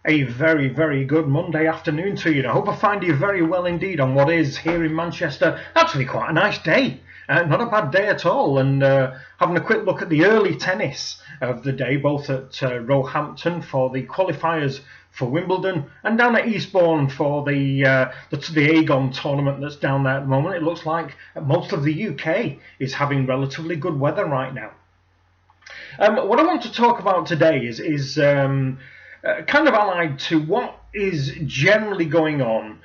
A very, very good Monday afternoon to you. I hope I find you very well indeed on what is here in Manchester actually quite a nice day. Not a bad day at all. And having a quick look at the early tennis of the day, both at Roehampton for the qualifiers for Wimbledon and down at Eastbourne for the Aegon tournament that's down there at the moment. It looks like most of the UK is having relatively good weather right now. What I want to talk about today is kind of allied to what is generally going on,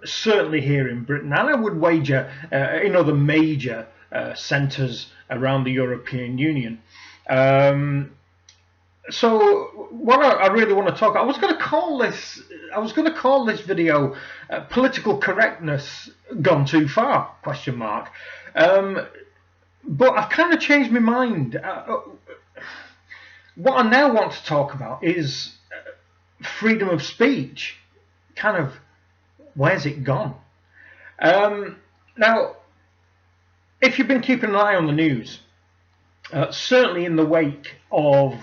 certainly here in Britain, and I would wager in other major centres around the European Union. So what I really want to talk, I was going to call this video "Political Correctness Gone Too Far?" Question mark. But I've kind of changed my mind. What I now want to talk about is freedom of speech. Kind of, where's it gone? Now, if you've been keeping an eye on the news, certainly in the wake of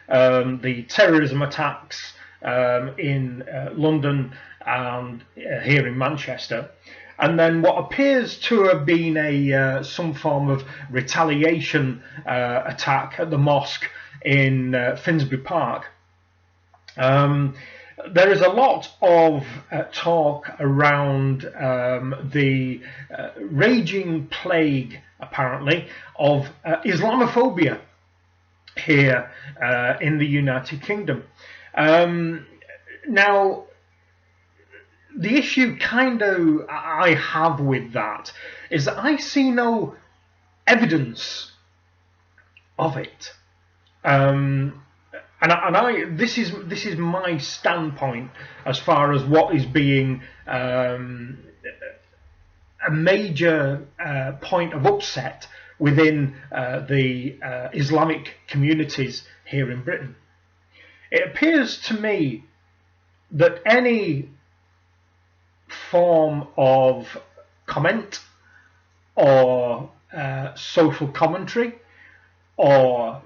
the terrorism attacks in London and here in Manchester, and then what appears to have been some form of retaliation attack at the mosque in Finsbury Park. There is a lot of talk around the raging plague, apparently, of Islamophobia here in the United Kingdom. Now, the issue I have with that is that I see no evidence of it. This is my standpoint as far as what is being a major point of upset within the Islamic communities here in Britain. It appears to me that any form of comment or social commentary or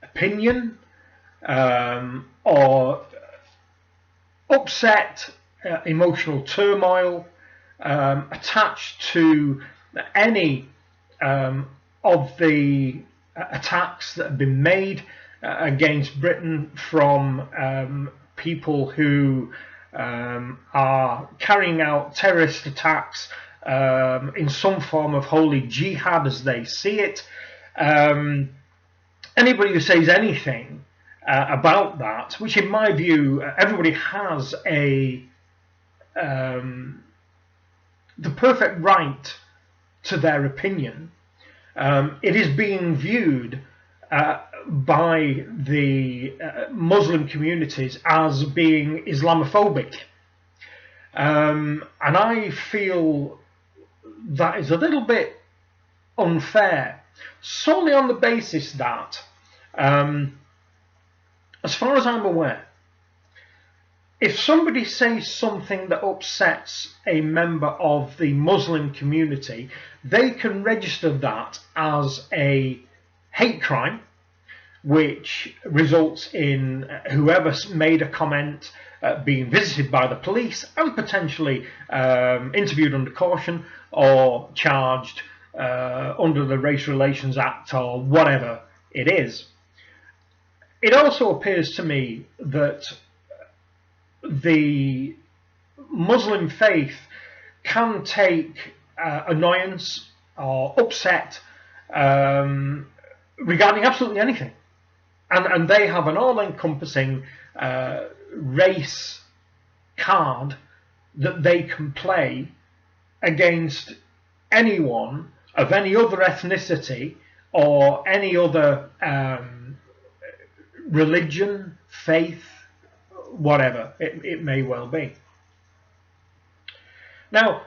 opinion or upset emotional turmoil attached to any of the attacks that have been made against Britain from people who are carrying out terrorist attacks in some form of holy jihad as they see it. Anybody who says anything about that, which in my view everybody has the perfect right to their opinion, it is being viewed by the Muslim communities as being Islamophobic, and I feel that is a little bit unfair, solely on the basis that as far as I'm aware, if somebody says something that upsets a member of the Muslim community, they can register that as a hate crime, which results in whoever made a comment being visited by the police and potentially interviewed under caution or charged under the Race Relations Act or whatever it is. It also appears to me that the Muslim faith can take annoyance or upset regarding absolutely anything, and they have an all-encompassing race card that they can play against anyone of any other ethnicity or any other religion, faith, whatever it may well be. Now,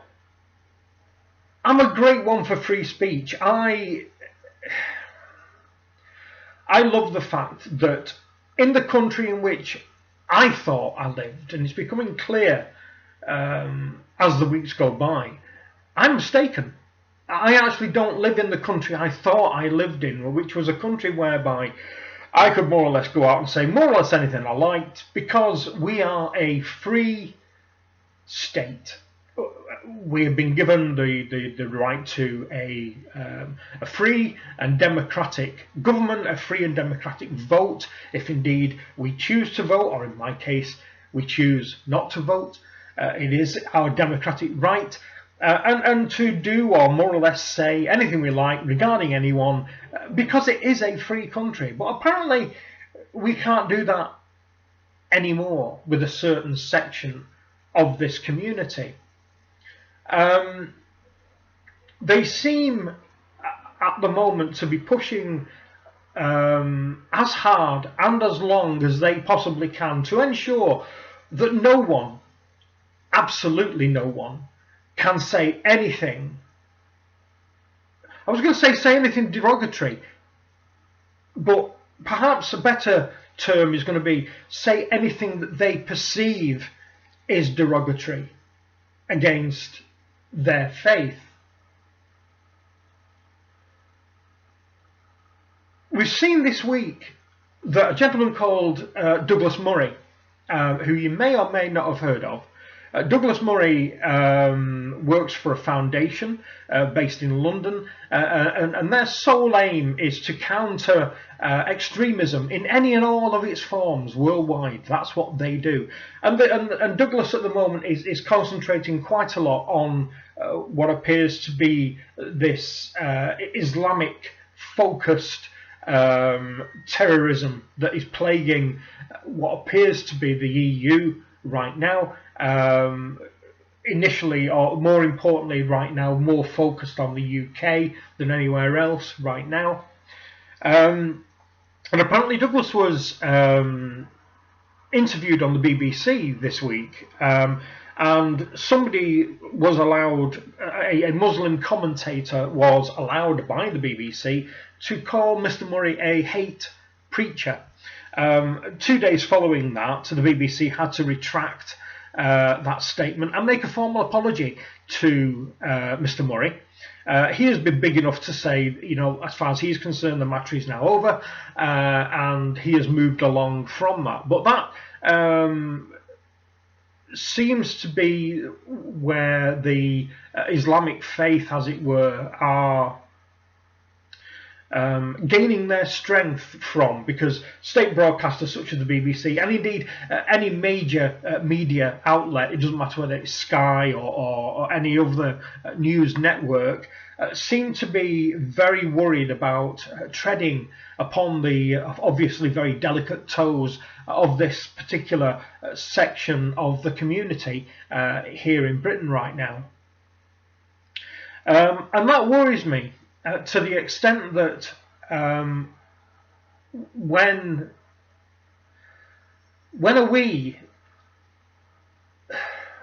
I'm a great one for free speech. I love the fact that in the country in which I thought I lived, and it's becoming clear as the weeks go by, I'm mistaken. I actually don't live in the country I thought I lived in, which was a country whereby I could more or less go out and say more or less anything I liked, because we are a free state. We have been given the right to a free and democratic government, a free and democratic vote, if indeed we choose to vote, or in my case, we choose not to vote. It is our democratic right, and to do or more or less say anything we like regarding anyone, because it is a free country. But apparently we can't do that anymore with a certain section of this community. They seem at the moment to be pushing as hard and as long as they possibly can to ensure that no one, absolutely no one, can say anything. I was going to say anything derogatory, but perhaps a better term is going to be say anything that they perceive is derogatory against their faith. We've seen this week that a gentleman called Douglas Murray, who you may or may not have heard of. Douglas Murray works for a foundation based in London, and their sole aim is to counter extremism in any and all of its forms worldwide. That's what they do. And Douglas at the moment is concentrating quite a lot on what appears to be this Islamic-focused terrorism that is plaguing what appears to be the EU right now. Initially, or more importantly right now, more focused on the UK than anywhere else right now. And apparently Douglas was interviewed on the BBC this week, and somebody was allowed, a Muslim commentator was allowed by the BBC to call Mr. Murray a hate preacher. 2 days following that, the BBC had to retract that statement and make a formal apology to Mr. Murray. He has been big enough to say, you know, as far as he's concerned, the matter is now over, and he has moved along from that. But that seems to be where the Islamic faith, as it were, are gaining their strength from, because state broadcasters such as the BBC, and indeed any major media outlet, it doesn't matter whether it's Sky or any other news network, seem to be very worried about treading upon the obviously very delicate toes of this particular section of the community here in Britain right now. And that worries me. To the extent that when are we,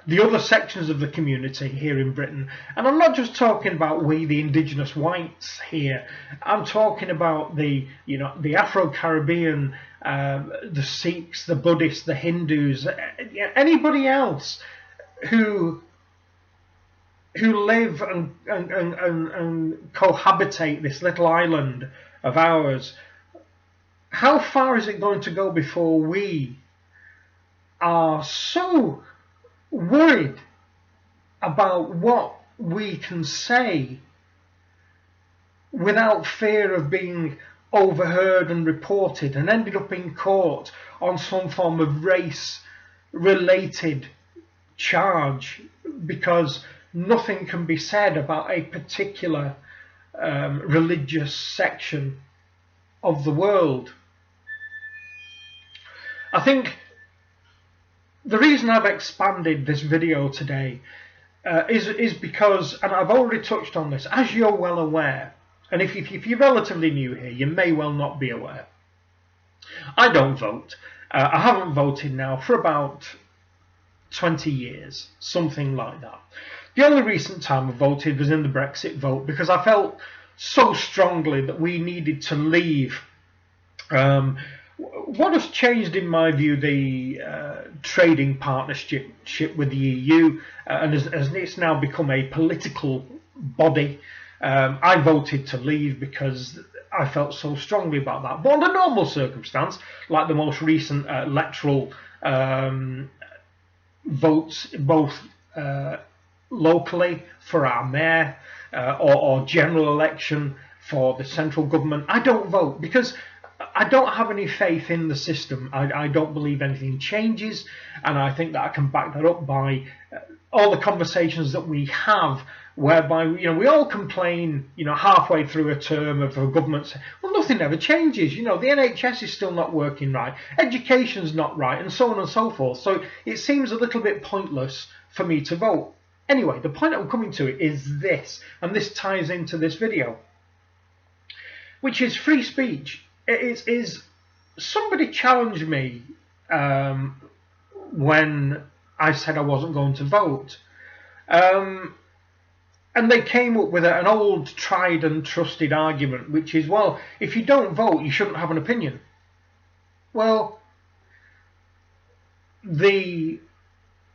the other sections of the community here in Britain, and I'm not just talking about we, the indigenous whites here, I'm talking about the Afro-Caribbean, the Sikhs, the Buddhists, the Hindus, anybody else who live and cohabitate this little island of ours. How far is it going to go before we are so worried about what we can say without fear of being overheard and reported and ended up in court on some form of race-related charge because nothing can be said about a particular religious section of the world? I think the reason I've expanded this video today is because, and I've already touched on this, as you're well aware, and if you're relatively new here, you may well not be aware, I don't vote. I haven't voted now for about 20 years, something like that. The only recent time I voted was in the Brexit vote because I felt so strongly that we needed to leave. What has changed, in my view, the trading partnership with the EU, and as it's now become a political body, I voted to leave because I felt so strongly about that. But under normal circumstance, like the most recent electoral votes, both locally for our mayor or general election for the central government, I don't vote because I don't have any faith in the system. I don't believe anything changes, and I think that I can back that up by all the conversations that we have, whereby we all complain halfway through a term of a government saying, well, nothing ever changes. The NHS is still not working right, education's not right, and so on and so forth. So it seems a little bit pointless for me to vote. Anyway, the point I'm coming to is this, and this ties into this video, which is free speech. It is somebody challenged me when I said I wasn't going to vote. And they came up with an old tried and trusted argument, which is, well, if you don't vote, you shouldn't have an opinion. Well, the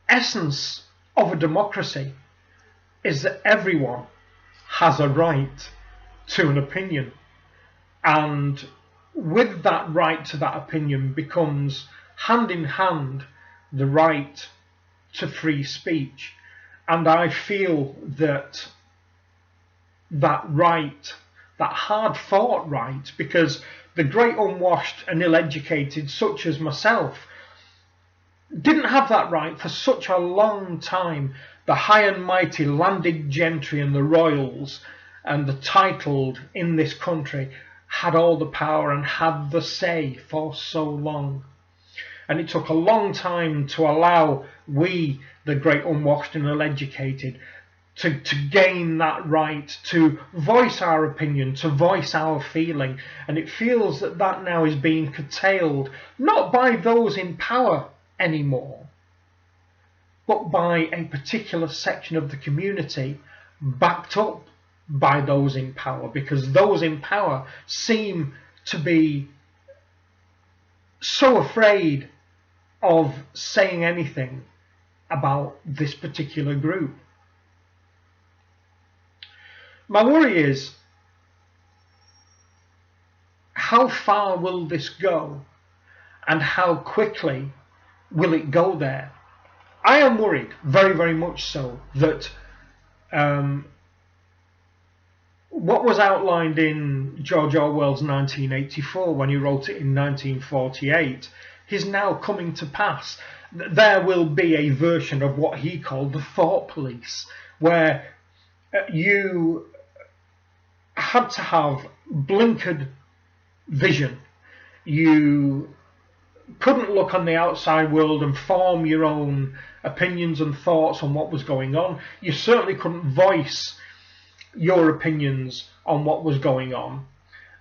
essence of a democracy is that everyone has a right to an opinion. And with that right to that opinion becomes hand in hand the right to free speech. And I feel that right, that hard fought right, because the great unwashed and ill-educated such as myself didn't have that right for such a long time. The high and mighty landed gentry and the royals and the titled in this country had all the power and had the say for so long. And it took a long time to allow we, the great unwashed and ill-educated, to gain that right to voice our opinion, to voice our feeling. And it feels that now is being curtailed, not by those in power anymore, but by a particular section of the community backed up by those in power, because those in power seem to be so afraid of saying anything about this particular group. My worry is, how far will this go, and how quickly will it go there? I am worried, very, very much so, that what was outlined in George Orwell's 1984, when he wrote it in 1948, is now coming to pass. There will be a version of what he called the thought police, where you had to have blinkered vision. You couldn't look on the outside world and form your own opinions and thoughts on what was going on. You certainly couldn't voice your opinions on what was going on.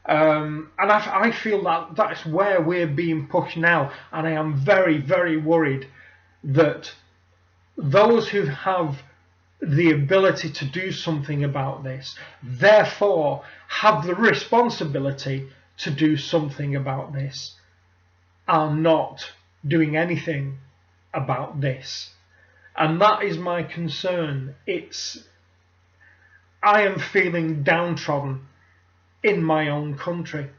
And I feel that that's where we're being pushed now, and I am very, very worried that those who have the ability to do something about this, therefore have the responsibility to do something about this, are not doing anything about this. And that is my concern. I am feeling downtrodden in my own country.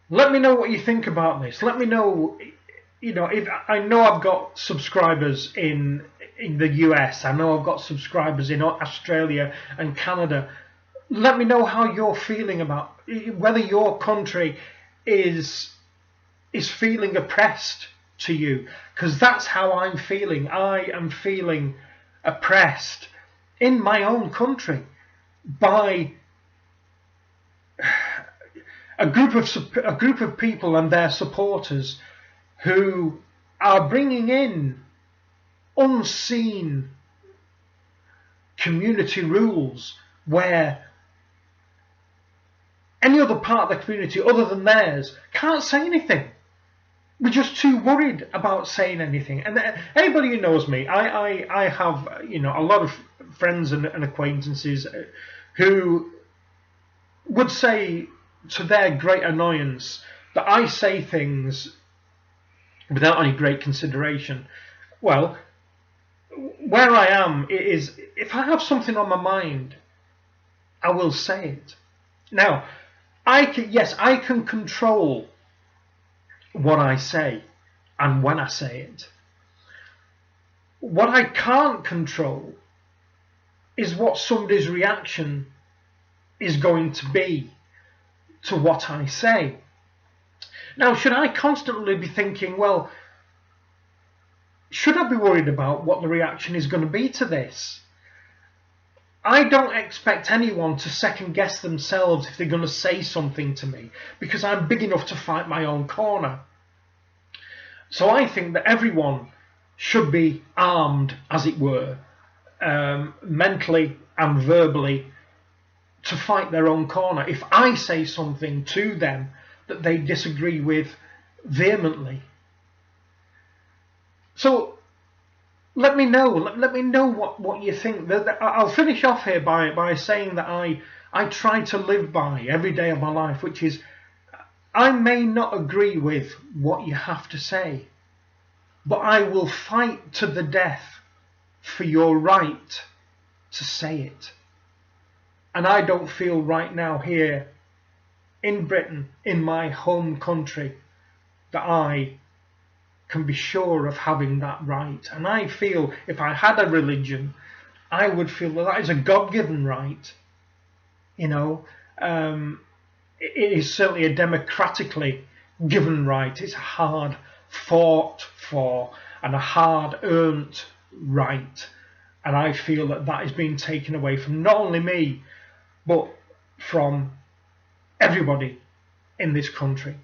Let me know what you think about this. Let me know, if I know I've got subscribers in the US, I know I've got subscribers in Australia and Canada. Let me know how you're feeling about whether your country is feeling oppressed to you, because that's how I'm feeling. I am feeling oppressed in my own country by a group of people and their supporters who are bringing in unseen community rules where any other part of the community other than theirs can't say anything. We're just too worried about saying anything. And anybody who knows me, I have a lot of friends and acquaintances who would say, to their great annoyance, that I say things without any great consideration. Well, where I am is, if I have something on my mind, I will say it. Now, yes, I can control what I say and when I say it. What I can't control is what somebody's reaction is going to be to what I say. Now, should I constantly be thinking, well, should I be worried about what the reaction is going to be to this? I don't expect anyone to second guess themselves if they're going to say something to me, because I'm big enough to fight my own corner. So I think that everyone should be armed, as it were, mentally and verbally, to fight their own corner. If I say something to them that they disagree with vehemently. So let me know. Let me know what you think. I'll finish off here by saying that I try to live by every day of my life, which is, I may not agree with what you have to say, but I will fight to the death for your right to say it. And I don't feel right now here in Britain, in my home country, that I can be sure of having that right. And I feel if I had a religion, I would feel that is a God-given right. It is certainly a democratically given right. It's a hard fought for and a hard earned right. And I feel that is being taken away from not only me, but from everybody in this country.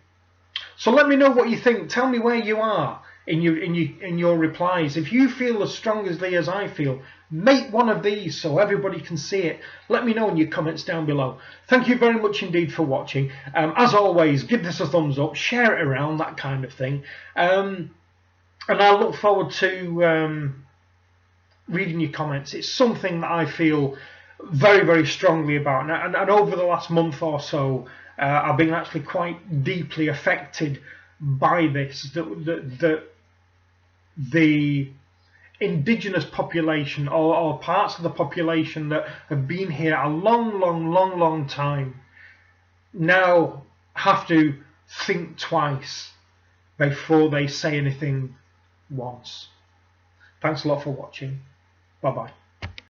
So let me know what you think. Tell me where you are in your replies. If you feel as strongly as I feel, make one of these so everybody can see it. Let me know in your comments down below. Thank you very much indeed for watching. As always, give this a thumbs up, share it around, that kind of thing. And I look forward to reading your comments. It's something that I feel very, very strongly about. And over the last month or so, I've been actually quite deeply affected by this. The indigenous population or parts of the population that have been here a long time now have to think twice before they say anything once. Thanks a lot for watching. Bye bye.